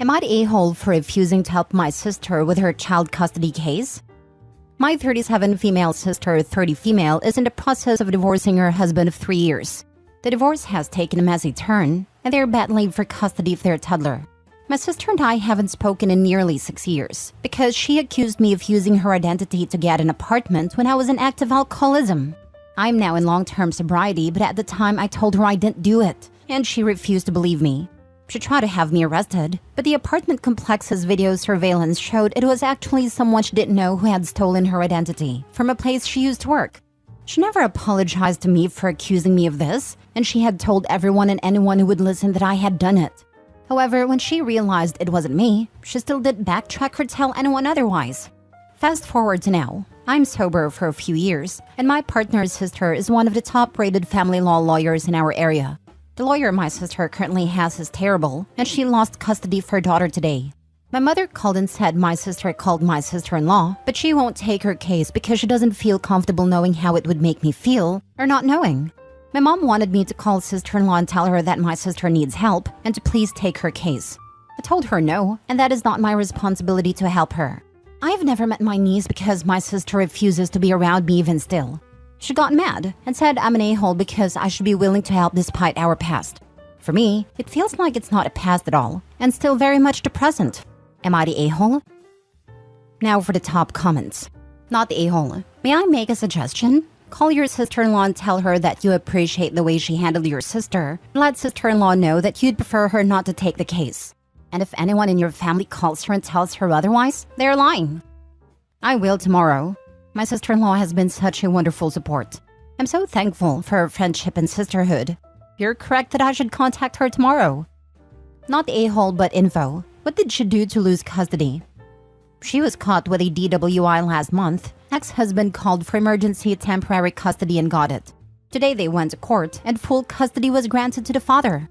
Am I the a-hole for refusing to help my sister with her child custody case? My 37 female sister, 30 female, is in the process of divorcing her husband of 3 years. The divorce has taken a messy turn, and they're battling for custody of their toddler. My sister and I haven't spoken in nearly 6 years because she accused me of using her identity to get an apartment when I was in active alcoholism. I'm now in long-term sobriety, but at the time I told her I didn't do it, and she refused to believe me. She tried to have me arrested, but the apartment complex's video surveillance showed it was actually someone she didn't know who had stolen her identity from a place she used to work. She never apologized to me for accusing me of this, and she had told everyone and anyone who would listen that I had done it. However, when she realized it wasn't me, she still didn't backtrack or tell anyone otherwise. Fast forward to now. I'm sober for a few years, and my partner's sister is one of the top-rated family law lawyers in our area. The lawyer my sister currently has is terrible, and she lost custody of her daughter today. My mother called and said my sister called my sister-in-law, but she won't take her case because she doesn't feel comfortable knowing how it would make me feel, or not knowing. My mom wanted me to call sister-in-law and tell her that my sister needs help and to please take her case. I told her no, and that is not my responsibility to help her. I have never met my niece because my sister refuses to be around me even still. She got mad and said I'm an a-hole because I should be willing to help despite our past. For me, it feels like it's not a past at all, and still very much the present. Am I the a-hole? Now for the top comments. Not the a-hole. May I make a suggestion? Call your sister-in-law and tell her that you appreciate the way she handled your sister. Let sister-in-law know that you'd prefer her not to take the case. And if anyone in your family calls her and tells her otherwise, they're lying. I will tomorrow. My sister-in-law has been such a wonderful support. I'm so thankful for her friendship and sisterhood. You're correct that I should contact her tomorrow. Not a-hole, but info. What did she do to lose custody? She was caught with a DWI last month. Ex-husband called for emergency temporary custody and got it. Today they went to court and full custody was granted to the father.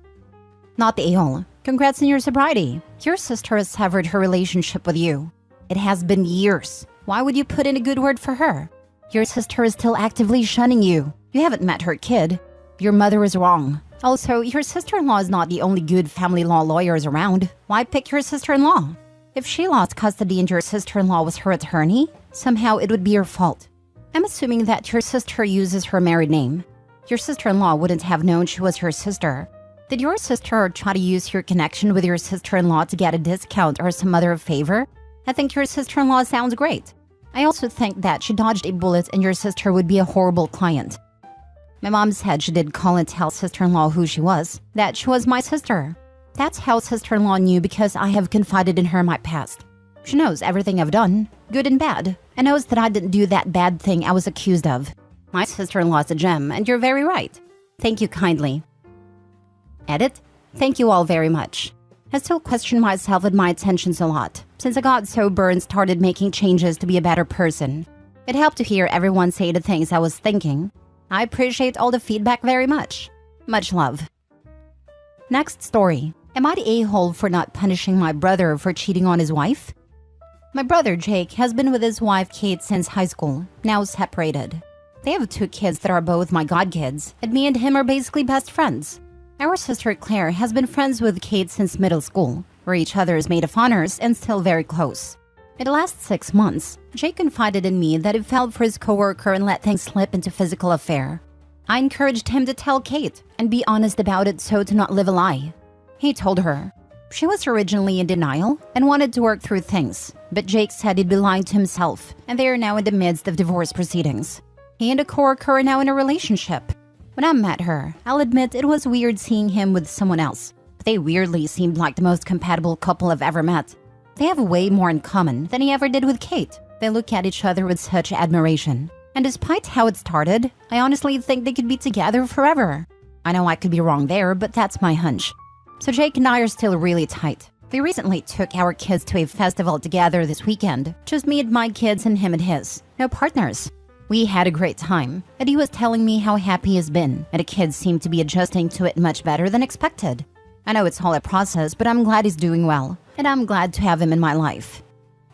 Not the a-hole. Congrats on your sobriety. Your sister has severed her relationship with you. It has been years. Why would you put in a good word for her? Your sister is still actively shunning you. You haven't met her kid. Your mother is wrong. Also, your sister-in-law is not the only good family law lawyers around. Why pick your sister-in-law? If she lost custody and your sister-in-law was her attorney, somehow it would be your fault. I'm assuming that your sister uses her married name. Your sister-in-law wouldn't have known she was her sister. Did your sister try to use your connection with your sister-in-law to get a discount or some other favor? I think your sister-in-law sounds great. I also think that she dodged a bullet and your sister would be a horrible client. My mom said she did call and tell sister-in-law who she was, that she was my sister. That's how sister-in-law knew because I have confided in her my past. She knows everything I've done, good and bad, and knows that I didn't do that bad thing I was accused of. My sister-in-law's a gem, and you're very right. Thank you kindly. Edit. Thank you all very much. I still question myself and my intentions a lot, since I got sober and started making changes to be a better person. It helped to hear everyone say the things I was thinking. I appreciate all the feedback very much. Much love. Next story. Am I the a-hole for not punishing my brother for cheating on his wife? My brother Jake has been with his wife Kate since high school, now separated. They have 2 kids that are both my godkids, and me and him are basically best friends. Our sister Claire has been friends with Kate since middle school. We're each other's maid of honors and still very close. In the last 6 months, Jake confided in me that he fell for his coworker and let things slip into physical affair. I encouraged him to tell Kate and be honest about it so to not live a lie. He told her. She was originally in denial and wanted to work through things, but Jake said he'd be lying to himself, and they are now in the midst of divorce proceedings. He and a coworker are now in a relationship. When I met her, I'll admit it was weird seeing him with someone else, but they weirdly seemed like the most compatible couple I've ever met. They have way more in common than he ever did with Kate. They look at each other with such admiration. And despite how it started, I honestly think they could be together forever. I know I could be wrong there, but that's my hunch. So Jake and I are still really tight. We recently took our kids to a festival together this weekend. Just me and my kids and him and his. No partners. We had a great time, and he was telling me how happy he's been, and the kids seem to be adjusting to it much better than expected. I know it's all a process, but I'm glad he's doing well, and I'm glad to have him in my life.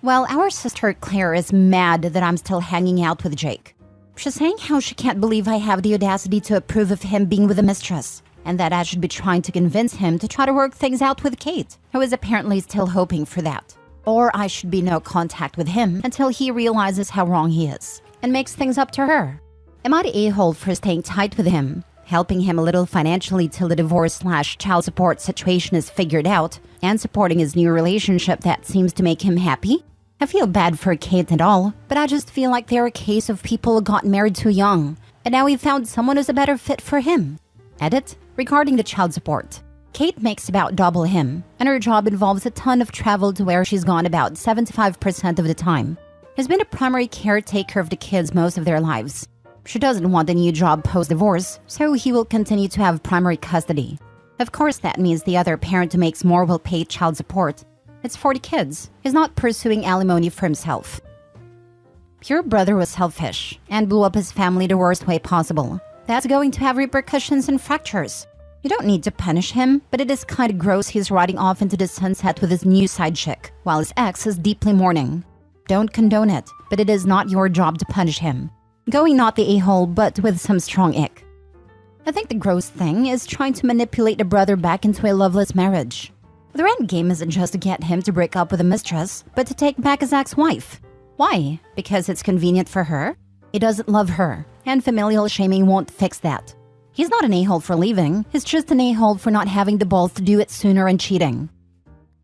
Well, our sister Claire is mad that I'm still hanging out with Jake. She's saying how she can't believe I have the audacity to approve of him being with a mistress. and that I should be trying to convince him to try to work things out with Kate, who is apparently still hoping for that. Or I should be no contact with him until he realizes how wrong he is and makes things up to her. Am I the a-hole for staying tight with him, helping him a little financially till the divorce/child support situation is figured out, and supporting his new relationship that seems to make him happy? I feel bad for Kate and all, but I just feel like they're a case of people who got married too young, and now he found someone who's a better fit for him. Edit. Regarding the child support. Kate makes about double him, and her job involves a ton of travel to where she's gone about 75% of the time. Has been a primary caretaker of the kids most of their lives. She doesn't want a new job post-divorce, so he will continue to have primary custody. Of course, that means the other parent who makes more will pay child support. It's for the kids. He's not pursuing alimony for himself. Your brother was selfish and blew up his family the worst way possible. That's going to have repercussions and fractures. You don't need to punish him, but it is kind of gross he's riding off into the sunset with his new side chick, while his ex is deeply mourning. Don't condone it, but it is not your job to punish him. Going not the a-hole, but with some strong ick. I think the gross thing is trying to manipulate the brother back into a loveless marriage. The end game isn't just to get him to break up with a mistress, but to take back his ex-wife. Why? Because it's convenient for her? He doesn't love her, and familial shaming won't fix that. He's not an a-hole for leaving, he's just an a-hole for not having the balls to do it sooner and cheating.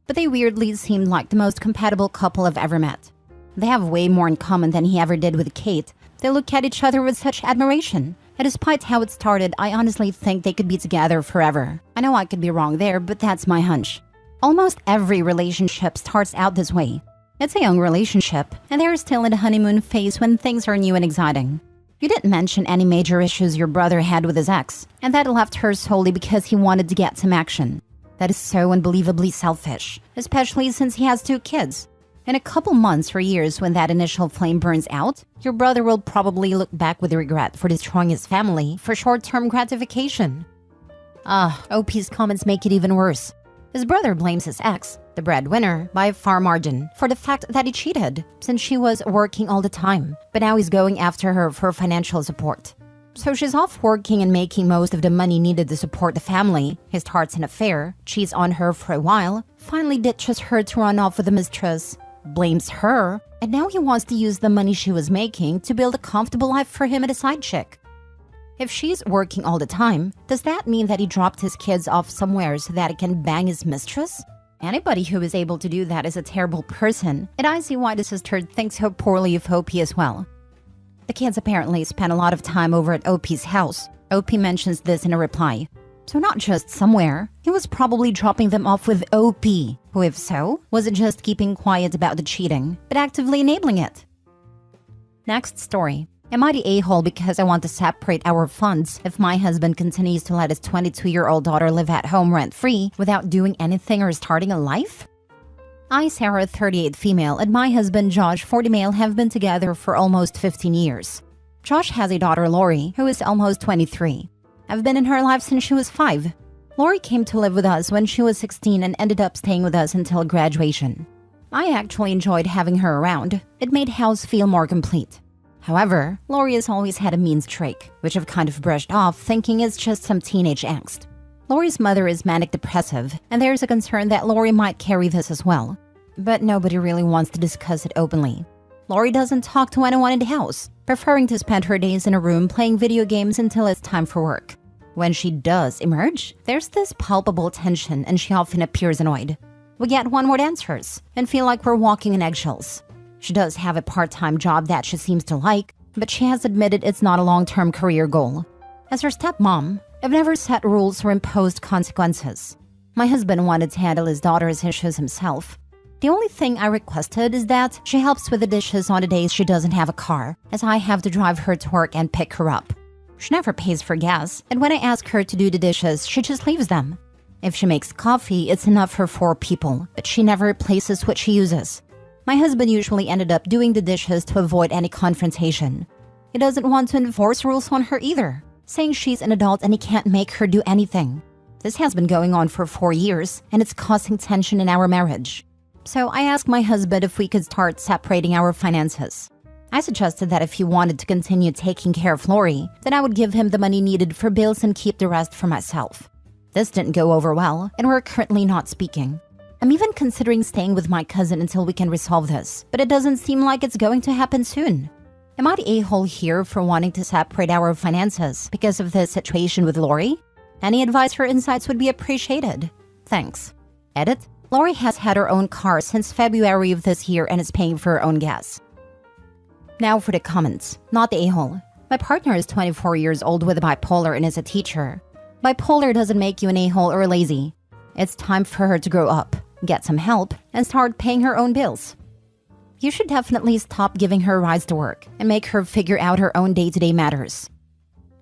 But they weirdly seemed like the most compatible couple I've ever met. They have way more in common than he ever did with Kate. They look at each other with such admiration. And despite how it started, I honestly think they could be together forever. I know I could be wrong there, but that's my hunch. Almost every relationship starts out this way. It's a young relationship, and they're still in the honeymoon phase when things are new and exciting. You didn't mention any major issues your brother had with his ex, and that left her solely because he wanted to get some action. That is so unbelievably selfish, especially since he has 2 kids. In a couple months or years when that initial flame burns out, your brother will probably look back with regret for destroying his family for short-term gratification. OP's comments make it even worse. His brother blames his ex, the breadwinner, by a far margin, for the fact that he cheated, since she was working all the time, but now he's going after her for financial support. So she's off working and making most of the money needed to support the family. He starts an affair, cheats on her for a while, finally ditches her to run off with a mistress, blames her, and now he wants to use the money she was making to build a comfortable life for him and a side chick. If she's working all the time, does that mean that he dropped his kids off somewhere so that he can bang his mistress? Anybody who is able to do that is a terrible person, and I see why the sister thinks so poorly of OP as well. The kids apparently spent a lot of time over at OP's house. OP mentions this in a reply. So not just somewhere, he was probably dropping them off with OP, who if so, wasn't just keeping quiet about the cheating, but actively enabling it. Next story. Am I the a-hole because I want to separate our funds if my husband continues to let his 22-year-old daughter live at home rent-free without doing anything or starting a life? I, Sarah, 38 female, and my husband, Josh, 40 male, have been together for almost 15 years. Josh has a daughter, Lori, who is almost 23. I've been in her life since she was 5. Lori came to live with us when she was 16 and ended up staying with us until graduation. I actually enjoyed having her around. It made house feel more complete. However, Lori has always had a mean streak, which I've kind of brushed off thinking is just some teenage angst. Lori's mother is manic depressive, and there's a concern that Lori might carry this as well. But nobody really wants to discuss it openly. Lori doesn't talk to anyone in the house, preferring to spend her days in a room playing video games until it's time for work. When she does emerge, there's this palpable tension and she often appears annoyed. We get one-word answers and feel like we're walking on eggshells. She does have a part-time job that she seems to like, but she has admitted it's not a long-term career goal. As her stepmom, I've never set rules or imposed consequences. My husband wanted to handle his daughter's issues himself. The only thing I requested is that she helps with the dishes on the days she doesn't have a car, as I have to drive her to work and pick her up. She never pays for gas, and when I ask her to do the dishes, she just leaves them. If she makes coffee, it's enough for 4 people, but she never replaces what she uses. My husband usually ended up doing the dishes to avoid any confrontation. He doesn't want to enforce rules on her either, saying she's an adult and he can't make her do anything. This has been going on for 4 years, and it's causing tension in our marriage. So I asked my husband if we could start separating our finances. I suggested that if he wanted to continue taking care of Lori, then I would give him the money needed for bills and keep the rest for myself. This didn't go over well, and we're currently not speaking. I'm even considering staying with my cousin until we can resolve this, but it doesn't seem like it's going to happen soon. Am I the a-hole here for wanting to separate our finances because of the situation with Lori? Any advice or insights would be appreciated. Thanks. Edit. Lori has had her own car since February of this year and is paying for her own gas. Now for the comments. Not the a-hole. My partner is 24 years old with bipolar and is a teacher. Bipolar doesn't make you an a-hole or lazy. It's time for her to grow up, get some help, and start paying her own bills. You should definitely stop giving her rides to work and make her figure out her own day-to-day matters.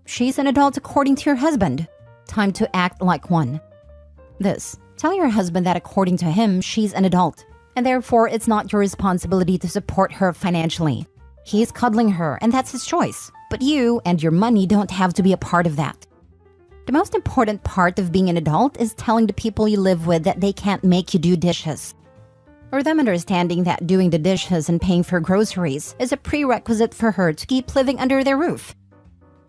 She's an adult according to your husband. Time to act like one. This. Tell your husband that according to him, she's an adult, and therefore it's not your responsibility to support her financially. He's cuddling her, and that's his choice. But you and your money don't have to be a part of that. The most important part of being an adult is telling the people you live with that they can't make you do dishes. Or them understanding that doing the dishes and paying for groceries is a prerequisite for her to keep living under their roof.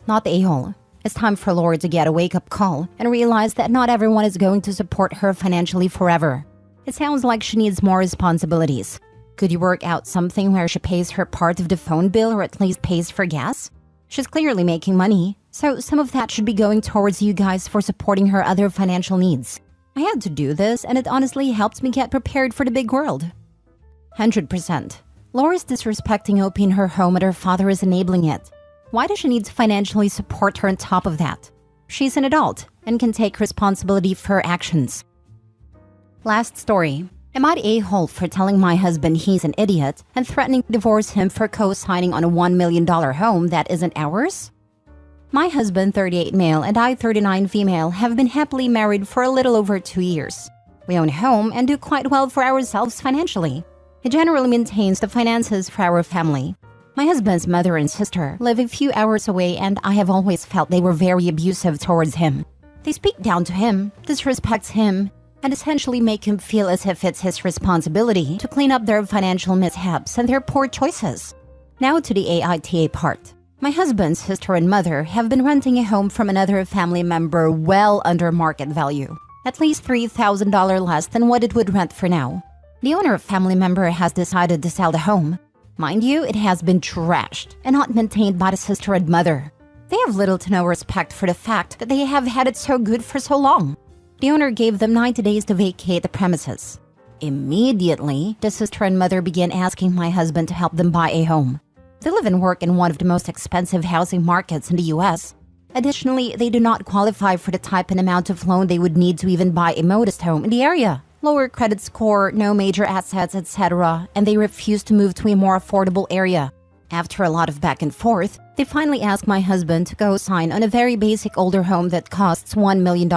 Not the a-hole. It's time for Lori to get a wake-up call and realize that not everyone is going to support her financially forever. It sounds like she needs more responsibilities. Could you work out something where she pays her part of the phone bill or at least pays for gas? She's clearly making money, so some of that should be going towards you guys for supporting her other financial needs. I had to do this, and it honestly helps me get prepared for the big world. 100%. Lori's disrespecting OP in her home and her father is enabling it. Why does she need to financially support her on top of that? She's an adult and can take responsibility for her actions. Last story. Am I the a-hole for telling my husband he's an idiot and threatening to divorce him for co-signing on a $1 million home that isn't ours? My husband, 38 male, and I, 39 female, have been happily married for a little over 2 years. We own a home and do quite well for ourselves financially. He generally maintains the finances for our family. My husband's mother and sister live a few hours away, and I have always felt they were very abusive towards him. They speak down to him, disrespect him, and essentially make him feel as if it's his responsibility to clean up their financial mishaps and their poor choices. Now to the AITA part. My husband's sister and mother have been renting a home from another family member well under market value, at least $3,000 less than what it would rent for now. The owner of family member has decided to sell the home. Mind you, it has been trashed and not maintained by the sister and mother. They have little to no respect for the fact that they have had it so good for so long. The owner gave them 90 days to vacate the premises. Immediately, the sister and mother began asking my husband to help them buy a home. They live and work in one of the most expensive housing markets in the US. Additionally, they do not qualify for the type and amount of loan they would need to even buy a modest home in the area. Lower credit score, no major assets, etc., and they refuse to move to a more affordable area. After a lot of back and forth, they finally asked my husband to co-sign on a very basic older home that costs $1 million.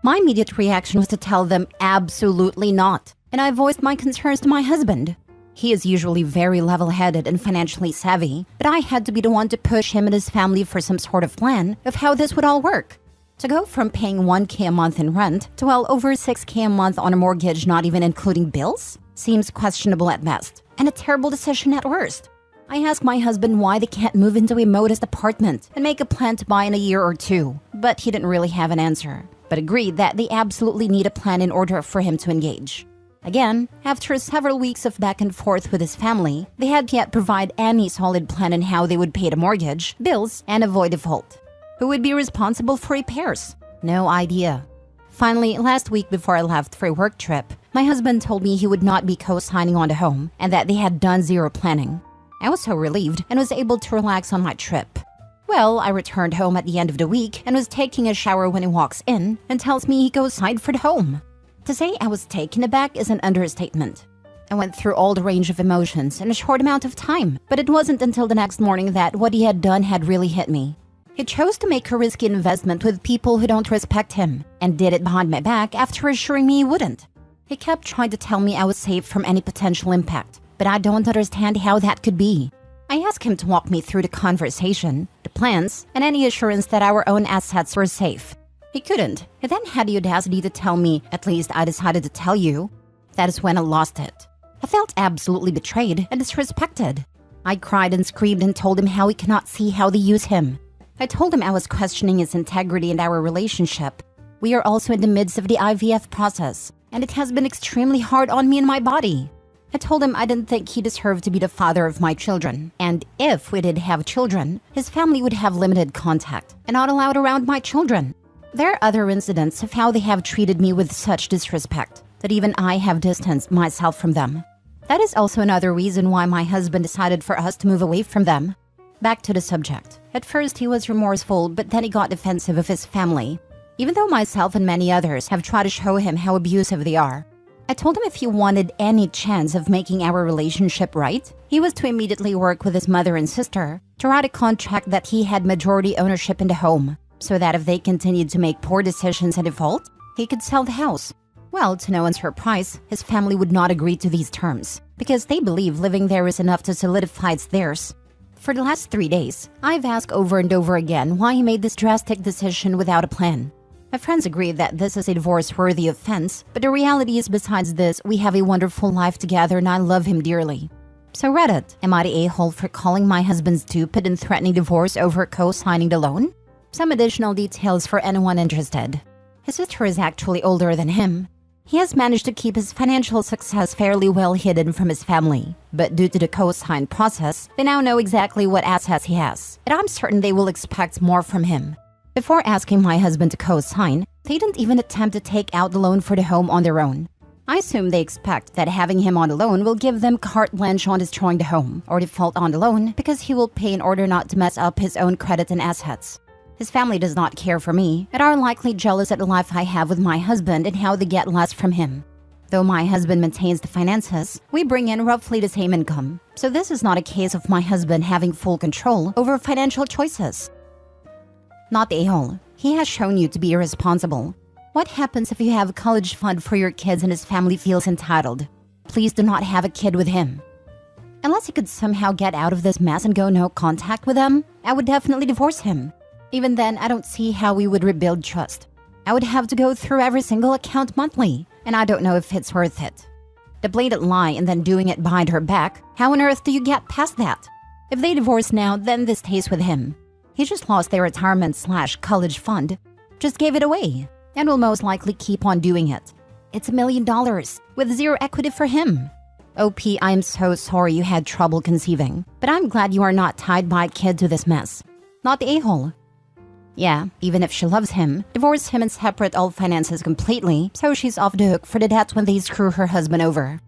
My immediate reaction was to tell them absolutely not, and I voiced my concerns to my husband. He is usually very level-headed and financially savvy, but I had to be the one to push him and his family for some sort of plan of how this would all work. To go from paying $1,000 a month in rent to well over $6,000 a month on a mortgage not even including bills seems questionable at best, and a terrible decision at worst. I asked my husband why they can't move into a modest apartment and make a plan to buy in a year or two, but he didn't really have an answer, but agreed that they absolutely need a plan in order for him to engage. Again, after several weeks of back and forth with his family, they had yet provide any solid plan on how they would pay the mortgage, bills, and avoid default. Who would be responsible for repairs? No idea. Finally, last week before I left for a work trip, my husband told me he would not be co-signing on the home and that they had done zero planning. I was so relieved and was able to relax on my trip. Well, I returned home at the end of the week and was taking a shower when he walks in and tells me he co-signed for the home. To say I was taken aback is an understatement. I went through all the range of emotions in a short amount of time, but it wasn't until the next morning that what he had done had really hit me. He chose to make a risky investment with people who don't respect him, and did it behind my back after assuring me he wouldn't. He kept trying to tell me I was safe from any potential impact, but I don't understand how that could be. I asked him to walk me through the conversation, the plans, and any assurance that our own assets were safe. He couldn't. He then had the audacity to tell me, at least I decided to tell you. That is when I lost it. I felt absolutely betrayed and disrespected. I cried and screamed and told him how he cannot see how they use him. I told him I was questioning his integrity and our relationship. We are also in the midst of the IVF process, and it has been extremely hard on me and my body. I told him I didn't think he deserved to be the father of my children, and if we did have children, his family would have limited contact and not allowed around my children. There are other incidents of how they have treated me with such disrespect that even I have distanced myself from them. That is also another reason why my husband decided for us to move away from them. Back to the subject. At first he was remorseful, but then he got defensive of his family. Even though myself and many others have tried to show him how abusive they are. I told him if he wanted any chance of making our relationship right, he was to immediately work with his mother and sister to write a contract that he had majority ownership in the home, so that if they continued to make poor decisions and default, he could sell the house. Well, to no one's surprise, his family would not agree to these terms, because they believe living there is enough to solidify it's theirs. For the last 3 days, I've asked over and over again why he made this drastic decision without a plan. My friends agree that this is a divorce-worthy offense, but the reality is besides this, we have a wonderful life together and I love him dearly. So Reddit, am I the a-hole for calling my husband stupid and threatening divorce over co-signing the loan? Some additional details for anyone interested. His sister is actually older than him. He has managed to keep his financial success fairly well hidden from his family, but due to the co-sign process, they now know exactly what assets he has, and I'm certain they will expect more from him. Before asking my husband to co-sign, they didn't even attempt to take out the loan for the home on their own. I assume they expect that having him on the loan will give them carte blanche on destroying the home, or default on the loan because he will pay in order not to mess up his own credit and assets. His family does not care for me and are likely jealous at the life I have with my husband and how they get less from him. Though my husband maintains the finances, we bring in roughly the same income, so this is not a case of my husband having full control over financial choices. Not the a-hole. He has shown you to be irresponsible. What happens if you have a college fund for your kids and his family feels entitled? Please do not have a kid with him. Unless he could somehow get out of this mess and go no contact with them, I would definitely divorce him. Even then, I don't see how we would rebuild trust. I would have to go through every single account monthly, and I don't know if it's worth it. The blatant lie and then doing it behind her back, how on earth do you get past that? If they divorce now, then this stays with him. He just lost their retirement/college fund, just gave it away, and will most likely keep on doing it. It's $1 million, with zero equity for him. OP, I am so sorry you had trouble conceiving, but I'm glad you are not tied by a kid to this mess. Not the a-hole. Yeah, even if she loves him, divorce him and separate all finances completely, so she's off the hook for the debts when they screw her husband over.